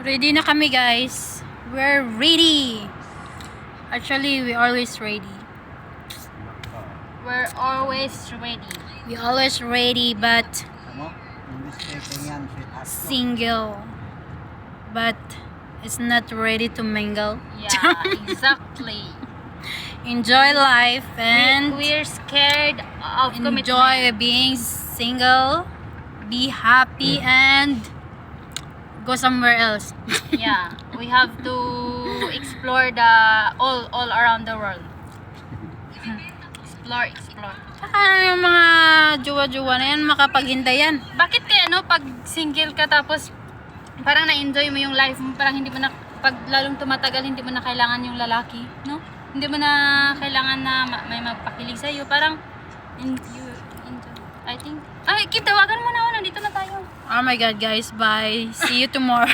Ready na kami, guys. We're ready. Actually, we always ready. We're always ready. We always ready, but single. But it's not ready to mingle. Yeah, exactly. Enjoy life and We're scared of enjoy commitment. being single. Be happy and go somewhere else. Yeah, we have to explore the all around the world. Explore. Saka yung mga jowa-jowa na yan, makapaghintay yan. Bakit kaya pag single ka tapos parang na-enjoy mo yung life mo, parang hindi mo na, pag lalong tumatagal hindi mo na kailangan yung lalaki, no? Hindi mo na kailangan na may magpakilig sa iyo, parang you enjoy. I think tawagan mo na ako, nandito na tayo. Oh my God, guys. Bye. See you tomorrow.